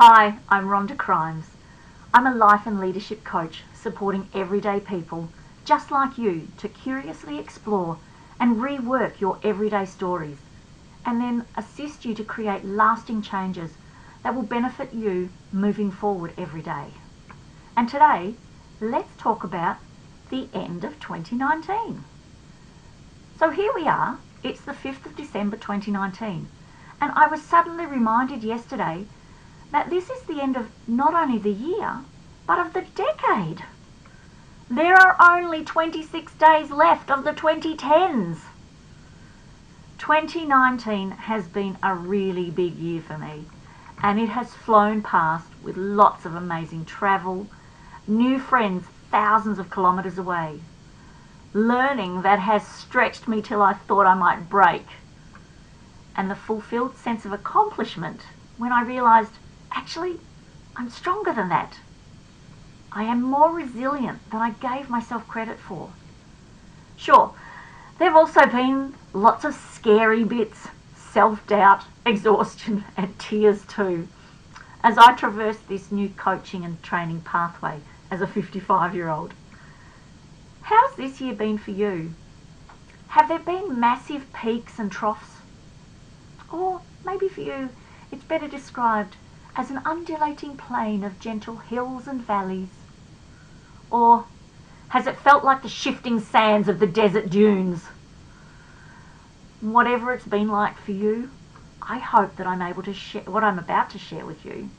Hi, I'm Rhonda Chrimes. I'm a life and leadership coach supporting everyday people just like you to curiously explore and rework your everyday stories and then assist you to create lasting changes that will benefit you moving forward every day. And today, let's talk about the end of 2019. So here we are, it's the 5th of December 2019, and I was suddenly reminded yesterday that this is the end of not only the year, but of the decade. There are only 26 days left of the 2010s. 2019 has been a really big year for me, and it has flown past with lots of amazing travel, new friends thousands of kilometres away, learning that has stretched me till I thought I might break, and the fulfilled sense of accomplishment when I realised, actually, I'm stronger than that. I am more resilient than I gave myself credit for. Sure, there have also been lots of scary bits, self-doubt, exhaustion and tears too, as I traverse this new coaching and training pathway as a 55-year-old. How's this year been for you? Have there been massive peaks and troughs? Or maybe for you, it's better described as an undulating plain of gentle hills and valleys. Or has it felt like the shifting sands of the desert dunes? Whatever it's been like for you, I hope that I'm able to share what I'm about to share with you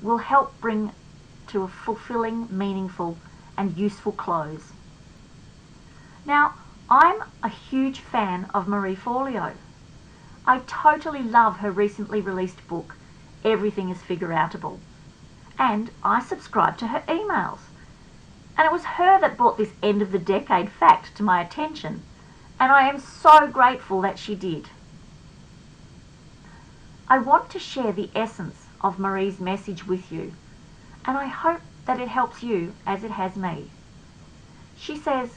will help bring to a fulfilling, meaningful and useful close. Now, I'm a huge fan of Marie Forleo. I totally love her recently released book, Everything is Figure-Outable, and I subscribe to her emails. And it was her that brought this end of the decade fact to my attention, and I am so grateful that she did. I want to share the essence of Marie's message with you, and I hope that it helps you as it has me. She says,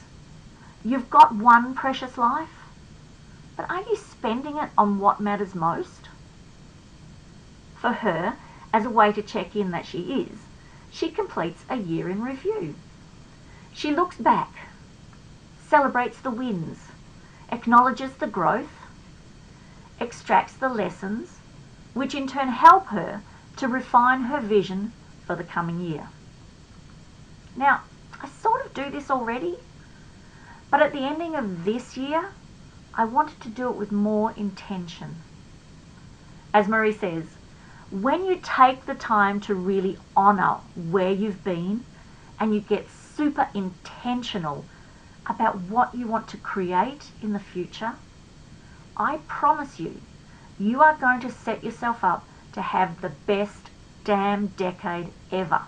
you've got one precious life, but are you spending it on what matters most? For her, as a way to check in that she is, she completes a year in review. She looks back, celebrates the wins, acknowledges the growth, extracts the lessons, which in turn help her to refine her vision for the coming year. Now, I sort of do this already, but at the ending of this year, I wanted to do it with more intention. As Marie says, when you take the time to really honour where you've been and you get super intentional about what you want to create in the future, I promise you, you are going to set yourself up to have the best damn decade ever.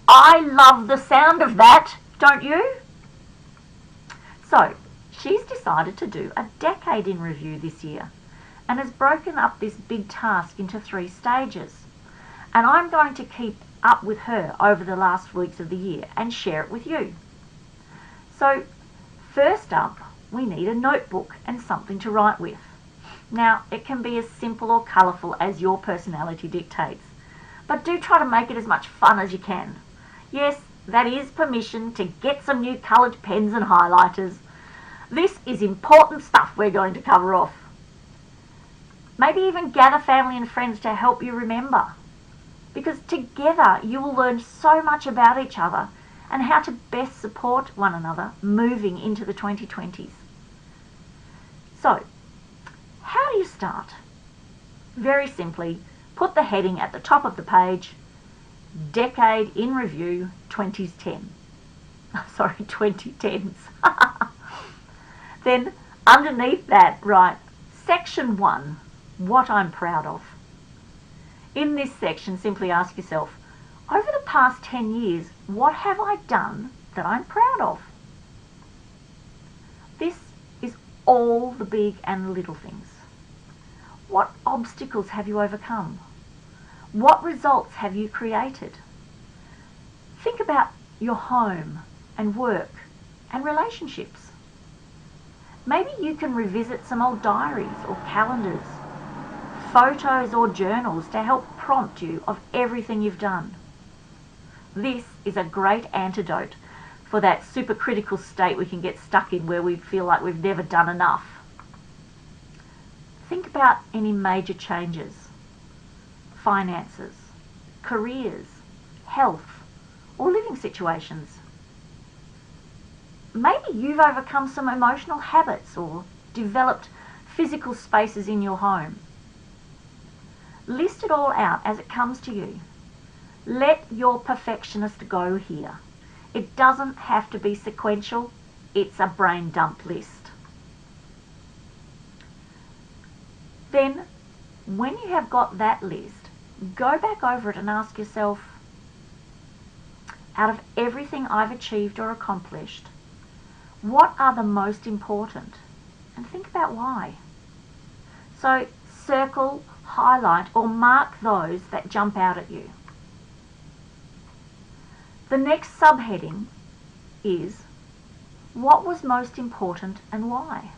I love the sound of that, don't you? So, she's decided to do a decade in review this year and has broken up this big task into 3 stages. And I'm going to keep up with her over the last weeks of the year and share it with you. So, first up, we need a notebook and something to write with. Now, it can be as simple or colourful as your personality dictates, but do try to make it as much fun as you can. Yes, that is permission to get some new coloured pens and highlighters. This is important stuff we're going to cover off. Maybe even gather family and friends to help you remember, because together you will learn so much about each other and how to best support one another moving into the 2020s. So, how do you start? Very simply, put the heading at the top of the page, Decade in Review 2010. Sorry, 2010s. Then underneath that, write Section 1, What I'm Proud of. In this section, simply ask yourself, over the past 10 years, what have I done that I'm proud of? This is all the big and little things. What obstacles have you overcome? What results have you created? Think about your home and work and relationships. Maybe you can revisit some old diaries or calendars, photos or journals to help prompt you of everything you've done. This is a great antidote for that supercritical state we can get stuck in where we feel like we've never done enough. Think about any major changes, finances, careers, health, or living situations. Maybe you've overcome some emotional habits or developed physical spaces in your home. List it all out as it comes to you. Let your perfectionist go here. It doesn't have to be sequential. It's a brain dump list. Then, when you have got that list, go back over it and ask yourself, out of everything I've achieved or accomplished, what are the most important? And think about why. So circle, highlight, or mark those that jump out at you. The next subheading is, what was most important and why?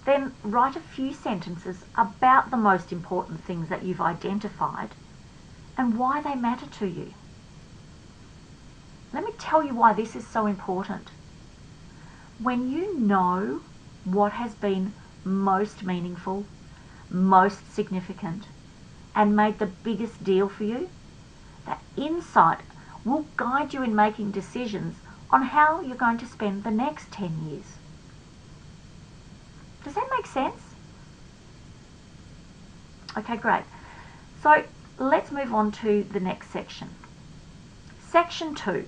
Then write a few sentences about the most important things that you've identified and why they matter to you. Let me tell you why this is so important. When you know what has been most meaningful, most significant, and made the biggest deal for you, that insight will guide you in making decisions on how you're going to spend the next 10 years. Does that make sense? Okay, great. So let's move on to the next section. Section 2,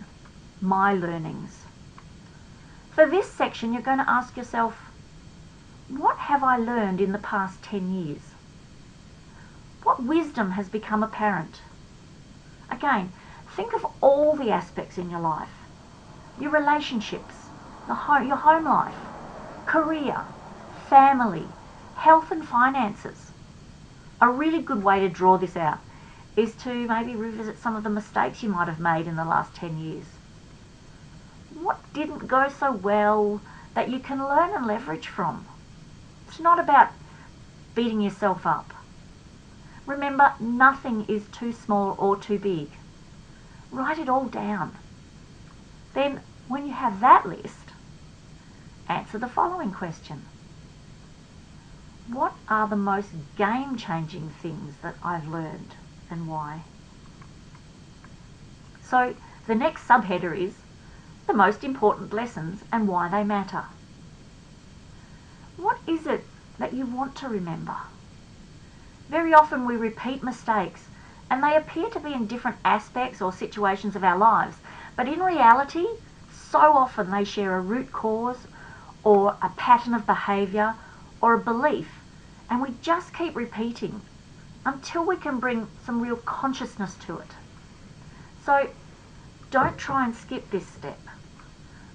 My Learnings. For this section, you're going to ask yourself, what have I learned in the past 10 years? What wisdom has become apparent? Again, think of all the aspects in your life. Your relationships, your home life, career, family, health and finances. A really good way to draw this out is to maybe revisit some of the mistakes you might have made in the last 10 years. What didn't go so well that you can learn and leverage from? It's not about beating yourself up. Remember, nothing is too small or too big. Write it all down. Then, when you have that list, answer the following question. What are the most game-changing things that I've learned and why? So, the next subheader is the most important lessons and why they matter. What is it that you want to remember? Very often we repeat mistakes and they appear to be in different aspects or situations of our lives, but in reality, so often they share a root cause or a pattern of behaviour or a belief, and we just keep repeating until we can bring some real consciousness to it. So don't try and skip this step.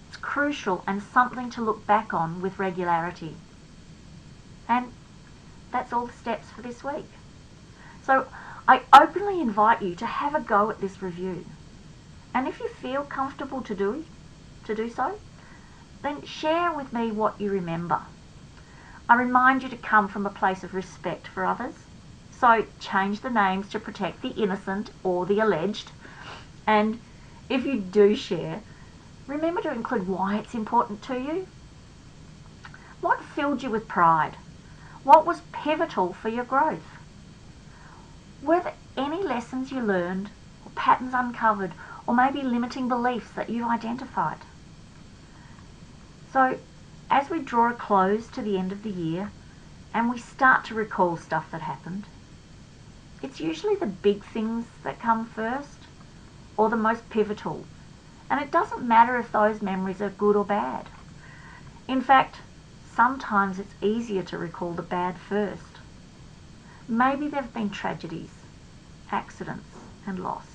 It's crucial and something to look back on with regularity. And that's all the steps for this week. So I openly invite you to have a go at this review. And if you feel comfortable to do so, then share with me what you remember. I remind you to come from a place of respect for others. So change the names to protect the innocent or the alleged. And if you do share, remember to include why it's important to you. What filled you with pride? What was pivotal for your growth? Were there any lessons you learned, or patterns uncovered, or maybe limiting beliefs that you identified? So, as we draw a close to the end of the year, and we start to recall stuff that happened, it's usually the big things that come first, or the most pivotal. And it doesn't matter if those memories are good or bad. In fact, sometimes it's easier to recall the bad first. Maybe there have been tragedies, accidents, and loss.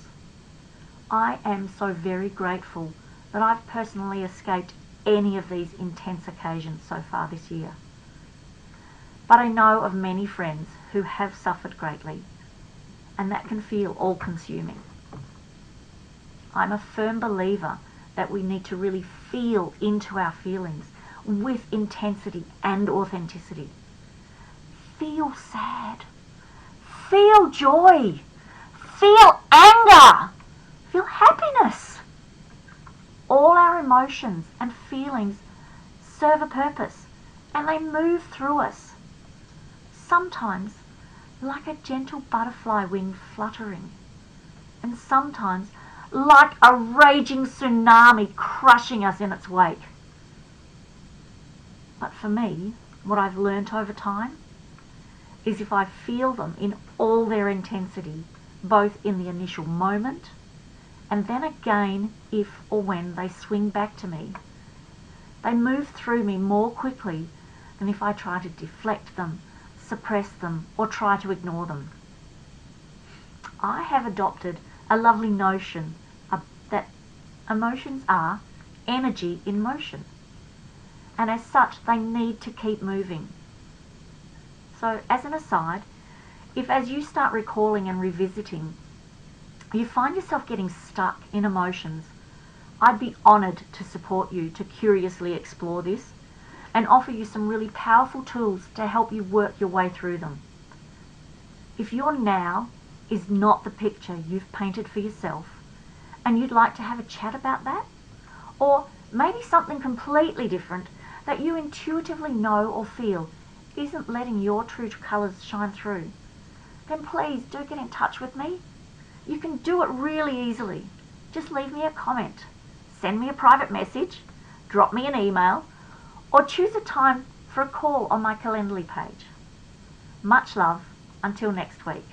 I am so very grateful that I've personally escaped any of these intense occasions so far this year. But I know of many friends who have suffered greatly, and that can feel all-consuming. I'm a firm believer that we need to really feel into our feelings with intensity and authenticity. Feel sad. Feel joy. Feel anger. Feel happiness. All our emotions and feelings serve a purpose, and they move through us. Sometimes like a gentle butterfly wing fluttering, and sometimes like a raging tsunami crushing us in its wake. But for me, what I've learnt over time is if I feel them in all their intensity, both in the initial moment and then again if or when they swing back to me, they move through me more quickly than if I try to deflect them, suppress them, or try to ignore them. I have adopted a lovely notion that emotions are energy in motion, and as such they need to keep moving. So as an aside, if as you start recalling and revisiting, you find yourself getting stuck in emotions, I'd be honoured to support you to curiously explore this and offer you some really powerful tools to help you work your way through them. If your now is not the picture you've painted for yourself and you'd like to have a chat about that, or maybe something completely different that you intuitively know or feel isn't letting your true colours shine through, then please do get in touch with me. You can do it really easily. Just leave me a comment, send me a private message, drop me an email, or choose a time for a call on my Calendly page. Much love. Until next week.